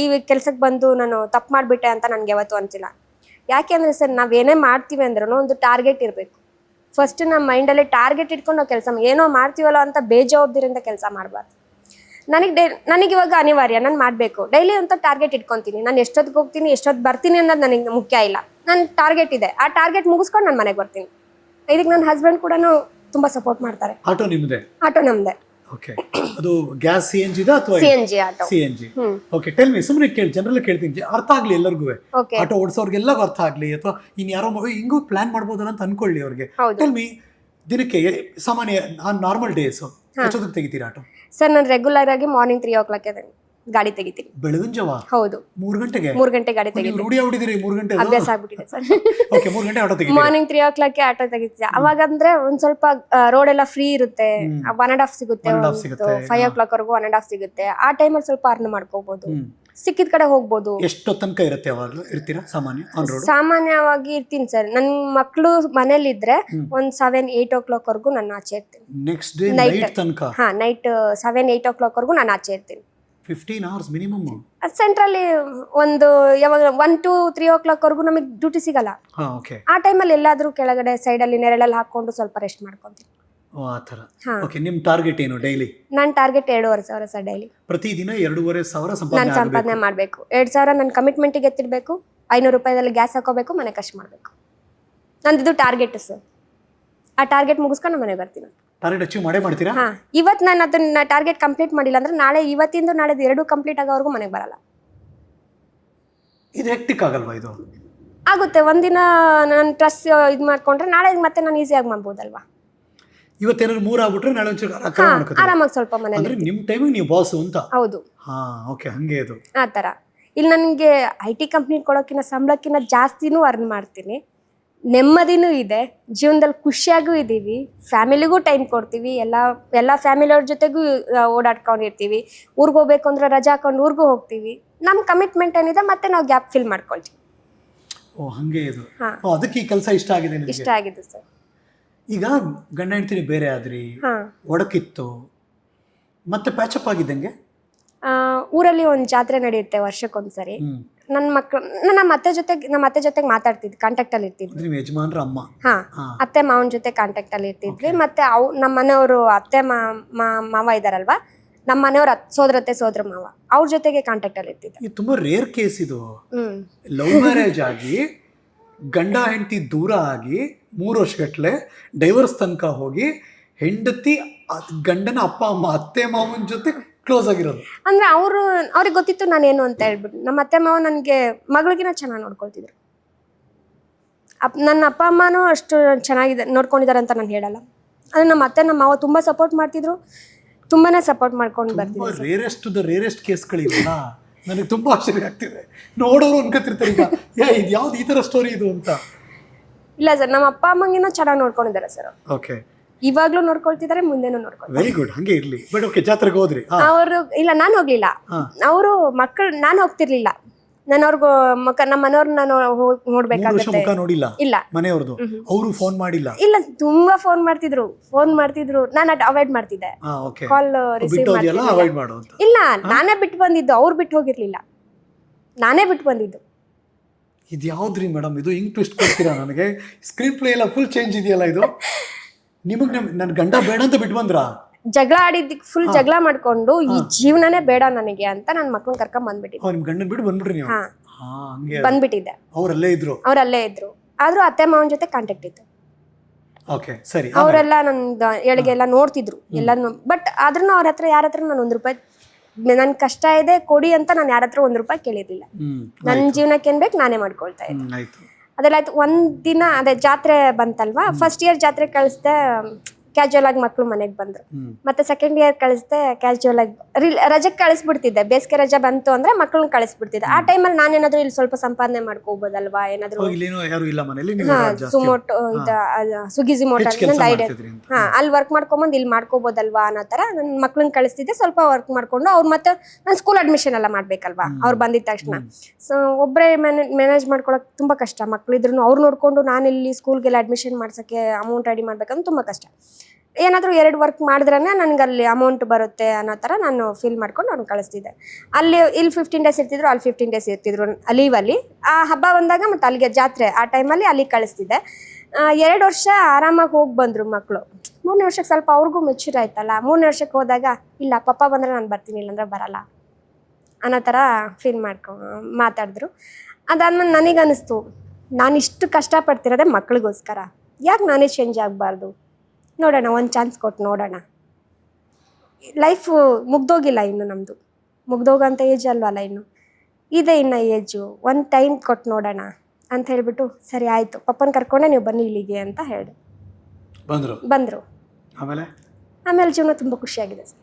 Speaker 2: ಈ ಕೆಲ್ಸಕ್ಕೆ ಬಂದು ನಾನು ತಪ್ಪು ಮಾಡಿಬಿಟ್ಟೆ ಅಂತ ನನ್ಗೆ ಯಾವತ್ತೂ ಅನ್ಸಿಲ್ಲ. ಯಾಕೆ ಅಂದರೆ ಸರ್ ನಾವೇನೇ ಮಾಡ್ತೀವಿ ಅಂದ್ರೂ ಒಂದು ಟಾರ್ಗೆಟ್ ಇರಬೇಕು. ಫಸ್ಟ್ ನಮ್ಮ ಮೈಂಡಲ್ಲಿ ಟಾರ್ಗೆಟ್ ಇಟ್ಕೊಂಡು ನಾವು ಕೆಲಸ ಏನೋ ಮಾಡ್ತೀವಲ್ಲ ಅಂತ ಬೇಜವಾಬ್ದಾರಿಯಿಂದ ಕೆಲಸ ಮಾಡಬಾರ್ದು. ನನಗಿವಾಗ ಅನಿವಾರ್ಯ, ನಾನು ಮಾಡಬೇಕು. ಡೈಲಿ ಅಂತ ಟಾರ್ಗೆಟ್ ಇಟ್ಕೊತೀನಿ. ನಾನು ಎಷ್ಟೊತ್ತಿಗೆ ಹೋಗ್ತೀನಿ, ಎಷ್ಟೊತ್ತು ಬರ್ತೀನಿ ಅನ್ನೋದು ನನಗೆ ಮುಖ್ಯ ಇಲ್ಲ. ನನ್ನ ಟಾರ್ಗೆಟ್ ಇದೆ, ಆ ಟಾರ್ಗೆಟ್ ಮುಗಿಸ್ಕೊಂಡು ನಾನು ಮನೆಗೆ ಬರ್ತೀನಿ. ಇದಕ್ಕೆ ನನ್ನ ಹಸ್ಬೆಂಡ್ ಕೂಡ ತುಂಬ ಸಪೋರ್ಟ್ ಮಾಡ್ತಾರೆ.
Speaker 1: ಆಟೋ ನಿಮ್ಮದೇ?
Speaker 2: ಆಟೋ ನಮ್ಮದೇ.
Speaker 1: ಓಕೆ, ಅದು ಗ್ಯಾಸ್ CNG ದಾ ಅಥವಾ
Speaker 2: CNG auto?
Speaker 1: CNG. Okay, tell me, ಸುಮ್ಮನೆ ಜನರಲ್ ಕೇಳ್ತೀನಿ, ಅರ್ಥ ಆಗ್ಲಿ ಎಲ್ಲರಿಗೂ, ಆಟೋ ಓಡಿಸೋರ್ಗೆಲ್ಲ ಅರ್ಥ ಆಗ್ಲಿ, ಅಥವಾ ಇನ್ಯಾರೋ ಹಿಂಗೂ ಪ್ಲಾನ್ ಮಾಡ್ಬೋದಲ್ಲ ಅಂತ ಅನ್ಕೊಳ್ಳಿ ಅವ್ರಿಗೆ. ಟೆಲ್ ಮಿ, ದಿನಕ್ಕೆ ಸಾಮಾನ್ಯ ನಾರ್ಮಲ್ ಡೇಸ್ ಎಷ್ಟೊತ್ತಿಗೆ ತೆಗಿತೀರಾ ಆಟೋ?
Speaker 2: ಸರ್ ನಾನು ರೆಗ್ಯುಲರ್ ಆಗಿ ಮಾರ್ನಿಂಗ್ 3 o'clock ಗಾಡಿ ತೆಗಿತೀನಿ.
Speaker 1: ಬೆಳಗಿನ ಜಾವ?
Speaker 2: ಹೌದು,
Speaker 1: 3 ಗಂಟೆಗೆ.
Speaker 2: 3 ಗಂಟೆ ಗಾಡಿ ತೆಗಿತೀನಿ.
Speaker 1: ರೂಢಿ ಆಗ್ಬಿಟ್ಟಿದ್ದೀರಿ 3 ಗಂಟೆ
Speaker 2: ಅಭ್ಯಾಸ ಆಗ್ಬಿಟ್ಟಿದೆ ಸರ್.
Speaker 1: ಓಕೆ, 3 ಗಂಟೆ ಆಟೋ ತೆಗಿತೀನಿ.
Speaker 2: ಮಾರ್ನಿಂಗ್ 3 o'clock ಆಟೋ ತೆಗಿತೀನಿ. ಅವಾಗ ಅಂದ್ರೆ ಒಂದ್ ಸ್ವಲ್ಪ ರೋಡ್ ಎಲ್ಲ ಫ್ರೀ ಇರುತ್ತೆ, 1.5 ಸಿಗುತ್ತೆ, 5 o'clock ವರೆಗೂ 1.5 ಸಿಗುತ್ತೆ. ಆ ಟೈಮಲ್ಲಿ ಸ್ವಲ್ಪ ಅರ್ನ್ ಮಾಡ್ಕೋಬಹುದು, ಸಿಕ್ಕಿದ ಕಡೆ ಹೋಗ್ಬೋದು.
Speaker 1: ಎಷ್ಟು ತನಕ ಇರುತ್ತೆ ಅವಾಗ ಇರ್ತೀರಾ ಸಾಮಾನ್ಯ ಆನ್ ರೋಡ್?
Speaker 2: ಸಾಮಾನ್ಯವಾಗಿ ಇರ್ತೀನಿ ಸರ್. ನನ್ನ ಮಕ್ಕಳು ಮನೇಲಿ ಇದ್ರೆ ಒಂದ್ 7-8 o'clock ವರೆಗೂ ನಾನು ಆಚೆ ಇರ್ತೀನಿ.
Speaker 1: ನೆಕ್ಸ್ಟ್ ಡೇ ನೈಟ್ ತನಕ?
Speaker 2: ಹಾ, ನೈಟ್ 7-8 o'clock ವರೆಗೂ ನಾನು ಆಚೆ ಇರ್ತೀನಿ.
Speaker 1: 15 hours ಮಿನಿಮಮ್.
Speaker 2: ಸೆಂಟ್ರಲ್ಲಿ ಒಂದು ಯಾವಾಗ 1-3 o'clock ವರೆಗೂ ನಮಗೆ ಡ್ಯೂಟಿ ಸಿಗಲ್ಲ. ಆ ಟೈಮಲ್ಲಿ ಎಲ್ಲಾದ್ರೂ ಕೆಳಗಡೆ ಸೈಡಲ್ಲಿ ನೆರಳಲ್ಲಿ ಹಾಕೊಂಡು ಸ್ವಲ್ಪ ರೆಸ್ಟ್ ಮಾಡ್ಕೊಂತೀನಿ.
Speaker 1: ಆ ಥರ. ಓಕೆ, ನಿಮ್ಮ ಟಾರ್ಗೆಟ್ ಏನು ಡೈಲಿ?
Speaker 2: ನನ್ನ ಟಾರ್ಗೆಟ್ 2,500 ಸರ್ ಡೈಲಿ.
Speaker 1: ಪ್ರತಿದಿನ 2,500
Speaker 2: ನಾನು ಸಂಪಾದನೆ ಮಾಡಬೇಕು. 2,000 ನನ್ನ ಕಮಿಟ್ಮೆಂಟಿಗೆ ಎತ್ತಿಡಬೇಕು, 500 ರೂಪಾಯಿದಲ್ಲಿ ಗ್ಯಾಸ್ ಹಾಕೋಬೇಕು, ಮನೆ ಖರ್ಚು ಮಾಡಬೇಕು. ನಂದಿದು ಟಾರ್ಗೆಟ್ ಸರ್. ಆ ಟಾರ್ಗೆಟ್ ಮುಗಿಸ್ಕೊಂಡು ಮನೆಗೆ ಬರ್ತೀನಿ.
Speaker 1: ಟಾರ್ಗೆಟ್ ಅಚೀವ್ ಮಾಡೇ ಮಾಡ್ತೀರಾ?
Speaker 2: ಹಾಂ, ಇವತ್ತು ನಾನು ಅದನ್ನ ಟಾರ್ಗೆಟ್ ಕಂಪ್ಲೀಟ್ ಮಾಡಿಲ್ಲ ಅಂದ್ರೆ ನಾಳೆ, ಇವತ್ತಿಂದ ನಾಳೆ 2 ಕಂಪ್ಲೀಟ್ ಆಗೋವರೆಗೂ ಮನೆಗೆ ಬರಲ್ಲ.
Speaker 1: ಇದು ಹೆಕ್ಟಿಕ್ ಆಗಲ್ವಾ? ಇದು
Speaker 2: ಆಗುತ್ತೆ. ಒಂದಿನ ನಾನು ಟ್ರಸ್ಟ್ ಇದು ಮಾಡ್ಕೊಂಡ್ರೆ ನಾಳೆ ಮತ್ತೆ ನಾನು ಈಸಿಯಾಗಿ ಮಾಡ್ಬೋದಲ್ವಾ?
Speaker 1: ಇವತ್ತೇನಾದ್ರು 3 ಆಗ್ಬಿಟ್ರೆ ನಾಳೆ ಒಂಚೂರು
Speaker 2: ಆರಾಮಾಗಿ ಸ್ವಲ್ಪ ಮನೇಲಿ.
Speaker 1: ನಿಮ್ಮ ಟೈಮಿಗೆ ನೀವು ಬಾಸು ಅಂತ?
Speaker 2: ಹೌದು.
Speaker 1: ಓಕೆ, ಹಂಗೆ ಇದು
Speaker 2: ಆ ಥರ. ಇಲ್ಲಿ ನನಗೆ IT ಕಂಪ್ನಿ ಕೊಡೋಕ್ಕಿಂತ ಸಂಬಳಕ್ಕಿಂತ ಜಾಸ್ತಿನೂ ಅರ್ನ್ ಮಾಡ್ತೀನಿ, ನೆಮ್ಮದಿನೂ ಇದೆ, ಜೀವನದಲ್ಲಿ ಖುಷಿಯಾಗೂ ಇದ್ದೀವಿ, ಫ್ಯಾಮಿಲಿಗೂ ಟೈಮ್ ಕೊಡ್ತೀವಿ, ಎಲ್ಲ ಫ್ಯಾಮಿಲಿಯವ್ರ ಜೊತೆಗೂ ಓಡಾಡ್ಕೊಂಡಿರ್ತೀವಿ. ಊರಿಗೆ ಹೋಗ್ಬೇಕು ಅಂದರೆ ರಜಾ ಹಾಕೊಂಡು ಊರಿಗೂ ಹೋಗ್ತೀವಿ. ನಮ್ಮ ಕಮಿಟ್ಮೆಂಟ್ ಏನಿದೆ ಮತ್ತೆ ನಾವು ಗ್ಯಾಪ್ ಫಿಲ್ ಮಾಡ್ಕೊಳ್ತೀವಿ.
Speaker 1: ಓ ಹಂಗೆ ಇದು
Speaker 2: ಹಾ.
Speaker 1: ಓ ಅದಕ್ಕೆ ಈ ಕೆಲಸ ಇಷ್ಟ ಆಗಿದೆ
Speaker 2: ಇಷ್ಟ
Speaker 1: ನಿಮಗೆ.
Speaker 2: ಆಗಿದ್ದು ಸರ್.
Speaker 1: ಈಗ ಗಂಡ ಹೆಂಡ್ತಿರಿ ಬೇರೆ ಆದ್ರಿ,
Speaker 2: ಹಾ.
Speaker 1: ಒಡಕಿತ್ತು, ಮತ್ತೆ ಪ್ಯಾಚಪ್ ಆಗಿದ್ದಂಗೆ.
Speaker 2: ಊರಲ್ಲಿ ಒಂದು ಜಾತ್ರೆ ನಡೆಯುತ್ತೆ ವರ್ಷಕ್ಕೊಂದ್ಸರಿ. ನನ್ನ ಮಕ್ಕಳು ನಮ್ಮ ಅತ್ತೆ ಜೊತೆಗೆ ಮಾತಾಡ್ತಿದ್ವಿ, ಕಾಂಟ್ಯಾಕ್ಟ್ ಅಲ್ಲಿ ಇರ್ತಿದ್ವಿ.
Speaker 1: ನಿಮ್ಮ ಯಜಮಾನ್ರ ಅಮ್ಮ.
Speaker 2: ಹಾ,
Speaker 1: ಹಾ.
Speaker 2: ಅತ್ತೆ ಮಾವನ ಜೊತೆ ಕಾಂಟ್ಯಾಕ್ಟ್ ಅಲ್ಲಿ ಇರ್ತಿದ್ವಿ. ಮತ್ತೆ ನಮ್ಮ ಮನೆಯವರು ಅತ್ತೆ ಮಾವ ಇದಾರಲ್ವಾ, ನಮ್ಮ ಮನೆಯವ್ರ ಸೋದರ ಮಾವ, ಅವ್ರ ಜೊತೆಗೆ ಕಾಂಟ್ಯಾಕ್ಟ್ ಅಲ್ಲಿ ಇರ್ತಿದ್ವಿ.
Speaker 1: ಇದು ತುಂಬಾ ರೇರ್ ಕೇಸ್ ಇದು. ಲವ್ ಮ್ಯಾರೇಜ್ ಆಗಿ ಗಂಡ ಹೆಂಡತಿ ದೂರ ಆಗಿ 3 ವರ್ಷಗಟ್ಲೆ ಡೈವರ್ಸ್ ತನಕ ಹೋಗಿ ಹೆಂಡತಿ ಗಂಡನ ಅಪ್ಪ ಅಮ್ಮ ಅತ್ತೆ ಮಾವನ ಜೊತೆ ಕ್ಲೋಸ್ ಆಗಿರೋದು.
Speaker 2: ಅಂದ್ರೆ ಅವ್ರಿಗೆ ಗೊತ್ತಿತ್ತು ನಾನೇನು ಅಂತ ಹೇಳ್ಬಿಟ್ಟು. ನಮ್ಮ ಅತ್ತೆ ಮಾವ ನನಗೆ ಮಗಳಿಗಿನ ಚೆನ್ನಾಗಿ ನೋಡ್ಕೊಳ್ತಿದ್ರು. ನನ್ನ ಅಪ್ಪ ಅಮ್ಮನೂ ಅಷ್ಟು ಚೆನ್ನಾಗಿದೆ ನೋಡ್ಕೊಂಡಿದ್ದಾರೆ ಅಂತ ನಾನು ಹೇಳಲ್ಲ. ಅದು ನಮ್ಮ ಅತ್ತೆ ನಮ್ಮ ಮಾವ ತುಂಬಾ ಸಪೋರ್ಟ್ ಮಾಡ್ತಿದ್ರು, ತುಂಬಾನೇ ಸಪೋರ್ಟ್ ಮಾಡ್ಕೊಂಡು ಬರ್ತಿದ್ರು.
Speaker 1: ರೇರೆಸ್ಟ್ ಕೇಸ್ಗಳಿಲ್ಲ. ನನಗೆ ತುಂಬಾ ಆಶ್ಚರ್ಯ ಆಗ್ತಿದೆ. ನೋಡೋರು ಅನ್ಕೋತಿರ್ತಾರೆ ಈಗ ಇದು ಯಾವ್ದು ಈ ತರ ಸ್ಟೋರಿ ಇದು ಅಂತ.
Speaker 2: ಇಲ್ಲ ಸರ್, ನಮ್ಮ ಅಪ್ಪ ಅಮ್ಮಂಗಿನ ಚೆನ್ನಾಗಿ ನೋಡ್ಕೊಂಡಿದ್ದಾರೆ ಸರ್.
Speaker 1: ಓಕೆ,
Speaker 2: ಇವಾಗ್ಲೂ ನೋಡ್ಕೊಳ್ತಿದ್ದಾರೆ, ಮುಂದೆನೂ ನೋಡ್ಕೊಳ್ತಾರೆ.
Speaker 1: Very good. ಹಂಗೆ ಇರ್ಲಿ. ಬಟ್ ಓಕೆ, ಜಾತ್ರೆಗೆ ಹೋದ್ರಿ?
Speaker 2: ಅವರು ಇಲ್ಲ, ನಾನು ಹೋಗ್ಲಿಲ್ಲ. ಅವರು ಮಕ್ಕಳು, ನಾನು ಹೋಗ್ತಿರ್ಲಿಲ್ಲ. ನಾನು ಅವ್ರಿಗೂ ನಮ್ಮ ಮನೆಯವ್ರ ನಾನು ನೋಡ್ಬೇಕಾಗುತ್ತೆ.
Speaker 1: ಮುಖ ನೋಡಿಲ್ಲ
Speaker 2: ಇಲ್ಲ
Speaker 1: ಮನೆಯವ್ರದ್ದು. ಅವರು ಫೋನ್ ಮಾಡಿಲ್ಲ?
Speaker 2: ಇಲ್ಲ, ತುಂಬಾ ಫೋನ್ ಮಾಡ್ತಿದ್ರು. ನಾನು ಅವಾಯ್ಡ್ ಮಾಡ್ತಿದ್ದೆ, ಕಾಲ್ ರಿಸೀವ್ ಮಾಡ್ತಿದ್ದೆ. ಇಲ್ಲ, ನಾನೇ ಬಿಟ್ಟು ಬಂದಿದ್ದು, ಅವ್ರು ಬಿಟ್ಟು ಹೋಗಿರ್ಲಿಲ್ಲ, ನಾನೇ ಬಿಟ್ಟು ಬಂದಿದ್ದು.
Speaker 1: ಇದು ಯಾವ್ದ್ರಿ ಮೇಡಮ್ ಇದು? ಹಿಂಗ್ ಟ್ವಿಸ್ಟ್ ಕೊಡ್ತೀರಾ ನನಗೆ? ಸ್ಕ್ರೀನ್ ಪ್ಲೇ ಎಲ್ಲ ಫುಲ್ ಚೇಂಜ್ ಇದೆಯಲ್ಲ ಇದು. ನಿಮಗ್ ನನ್ನ ಗಂಡ ಬೇಡ ಅಂತ ಬಿಟ್ಟು ಬಂದ್ರ?
Speaker 2: ಜಗಳ ಆಡಿದ್ದಕ್ಕೆ ಫುಲ್ ಜಗಳ ಮಾಡ್ಕೊಂಡು ಈ ಜೀವನನೇ ಬೇಡ ನನಗೆ ಅಂತ ನನ್ನ ಮಕ್ಕಳನ್ನ ಕರ್ಕೊಂಡ್ ಬಂದ್ಬಿಟ್ಟಿದ್ದೆ.
Speaker 1: ನಿಮ್ ಗಂಡನ್ ಬಿಟ್ಟು ಬಂದ್ಬಿಟ್ರಿ ನೀವು?
Speaker 2: ಬಂದ್ಬಿಟ್ಟಿದ್ದೆ.
Speaker 1: ಅವರಲ್ಲೇ ಇದ್ರು?
Speaker 2: ಆದ್ರೂ ಅತ್ತೆ ಮಾವನ ಜೊತೆ ಕಾಂಟ್ಯಾಕ್ಟ್ ಇತ್ತು.
Speaker 1: ಓಕೆ, ಸರಿ.
Speaker 2: ಅವರೆಲ್ಲ ನನ್ನ ಎಳಗೆಲ್ಲ ನೋಡ್ತಿದ್ರು ಎಲ್ಲಾನು. ಬಟ್ ಆದ್ರೂ ಅವ್ರ ಹತ್ರ ಯಾರ ಹತ್ರ ನಾನು 1 ರೂಪಾಯಿ, ನನ್ ಕಷ್ಟ ಇದೆ ಕೊಡಿ ಅಂತ ನಾನು ಯಾರ ಹತ್ರ 1 ರೂಪಾಯಿ ಕೇಳಿರ್ಲಿಲ್ಲ. ನನ್ನ ಜೀವನಕ್ಕೆ ಏನ್ ಬೇಕು ನಾನೇ ಮಾಡ್ಕೊಳ್ತಾ ಇದ್ದೆ. ಅದೆಲ್ಲ ಆಯ್ತು. ಒಂದ್ ದಿನ ಅದೇ ಜಾತ್ರೆ ಬಂತಲ್ವಾ, ಫಸ್ಟ್ ಇಯರ್ ಜಾತ್ರೆ ಕಳಿಸ್ದೆ, ಕ್ಯಾಶುವಲ್ ಆಗಿ ಮಕ್ಳು ಮನೆಗೆ ಬಂದ್ರು. ಮತ್ತೆ ಸೆಕೆಂಡ್ ಇಯರ್ ಕಳಿಸ್ದೆ, ಕ್ಯಾಶುವಲ್ ಆಗಿ ರಜೆಗೆ ಕಳಿಸ್ಬಿಡ್ತಿದ್ದೆ. ಬೇಸಿಗೆ ರಜೆ ಬಂತು ಅಂದ್ರೆ ಮಕ್ಳನ್ನ ಕಳಿಸ್ಬಿಡ್ತಿದ್ದೆ. ಆ ಟೈಮಲ್ಲಿ ನಾನೇನಾದ್ರೂ ಇಲ್ಲಿ ಸ್ವಲ್ಪ ಸಂಪಾದನೆ ಮಾಡ್ಕೋಬೋದಲ್ವಾ, ಏನಾದ್ರು ಸುಮೋಟೋ ಸ್ವಿಗ್ಗಿ ಝೊಮ್ಯಾಟೋ ಐಡಿಯಾ, ಅಲ್ಲಿ ವರ್ಕ್ ಮಾಡ್ಕೊಂಬಂದು ಇಲ್ಲಿ ಮಾಡ್ಕೋಬೋದಲ್ವಾ ಅನ್ನೋ ತರ ನನ್ನ ಮಕ್ಳನ್ನ ಕಳಿಸ್ತಿದ್ದೆ. ಸ್ವಲ್ಪ ವರ್ಕ್ ಮಾಡ್ಕೊಂಡು ಅವ್ರು ಮತ್ತೆ ನಾನು ಸ್ಕೂಲ್ ಅಡ್ಮಿಷನ್ ಎಲ್ಲ ಮಾಡ್ಬೇಕಲ್ವಾ ಅವ್ರು ಬಂದಿದ ತಕ್ಷಣ. ಸೊ ಒಬ್ಬರೇ ಮ್ಯಾನೇಜ್ ಮಾಡ್ಕೊಳಕ್ ತುಂಬಾ ಕಷ್ಟ. ಮಕ್ಳಿದ್ರು ಅವ್ರು ನೋಡ್ಕೊಂಡು ನಾನು ಇಲ್ಲಿ ಸ್ಕೂಲ್ಗೆಲ್ಲ ಅಡ್ಮಿಷನ್ ಮಾಡ್ಸಕ್ಕೆ ಅಮೌಂಟ್ ರೆಡಿ ಮಾಡ್ಬೇಕಂದ್ರೆ ತುಂಬಾ ಕಷ್ಟ. ಏನಾದರೂ 2 ವರ್ಕ್ ಮಾಡಿದ್ರೆ ನನಗೆ ಅಲ್ಲಿ ಅಮೌಂಟ್ ಬರುತ್ತೆ ಅನ್ನೋ ಥರ ನಾನು ಫೀಲ್ ಮಾಡ್ಕೊಂಡು ಅವ್ನು ಕಳಿಸ್ತಿದ್ದೆ. ಇಲ್ಲಿ 15 ಡೇಸ್ ಇರ್ತಿದ್ರು, ಅಲ್ಲಿ 15 ಡೇಸ್ ಇರ್ತಿದ್ರು ಲೀವಲ್ಲಿ. ಆ ಹಬ್ಬ ಬಂದಾಗ ಮತ್ತೆ ಅಲ್ಲಿಗೆ ಜಾತ್ರೆ ಆ ಟೈಮಲ್ಲಿ ಅಲ್ಲಿಗೆ ಕಳಿಸ್ತಿದ್ದೆ. 2 ವರ್ಷ ಆರಾಮಾಗಿ ಹೋಗಿ ಬಂದರು ಮಕ್ಕಳು. 3ನೇ ವರ್ಷಕ್ಕೆ ಸ್ವಲ್ಪ ಅವ್ರಿಗೂ ಮೆಚ್ಯೂರ್ ಆಯ್ತಲ್ಲ. 3ನೇ ವರ್ಷಕ್ಕೆ ಹೋದಾಗ ಇಲ್ಲ ಪಪ್ಪ ಬಂದರೆ ನಾನು ಬರ್ತೀನಿ, ಇಲ್ಲಾಂದ್ರೆ ಬರಲ್ಲ ಅನ್ನೋ ಥರ ಫೀಲ್ ಮಾತಾಡಿದ್ರು. ಅದಾದ್ಮೇಲೆ ನನಗನ್ನಿಸ್ತು, ನಾನು ಇಷ್ಟು ಕಷ್ಟಪಡ್ತಿರೋದೆ ಮಕ್ಳಿಗೋಸ್ಕರ, ಯಾಕೆ ನಾನೇ ಚೇಂಜ್ ಆಗಬಾರ್ದು, ನೋಡೋಣ, ಒಂದು ಚಾನ್ಸ್ ಕೊಟ್ಟು ನೋಡೋಣ. ಲೈಫು ಮುಗ್ದೋಗಿಲ್ಲ ಇನ್ನು, ನಮ್ಮದು ಮುಗ್ದೋಗಂಥ ಏಜ್ ಅಲ್ವಲ್ಲ ಇನ್ನು, ಇದೆ ಇನ್ನು ಏಜು. ಒಂದು ಟೈಮ್ ಕೊಟ್ಟು ನೋಡೋಣ ಅಂತ ಹೇಳಿಬಿಟ್ಟು, ಸರಿ ಆಯಿತು ಪಪ್ಪನ ಕರ್ಕೊಂಡೆ ನೀವು ಬನ್ನಿ ಇಲ್ಲಿಗೆ ಅಂತ ಹೇಳಿದೆ. ಬಂದರು. ಆಮೇಲೆ ಜೀವನ ತುಂಬ ಖುಷಿಯಾಗಿದೆ ಸರ್.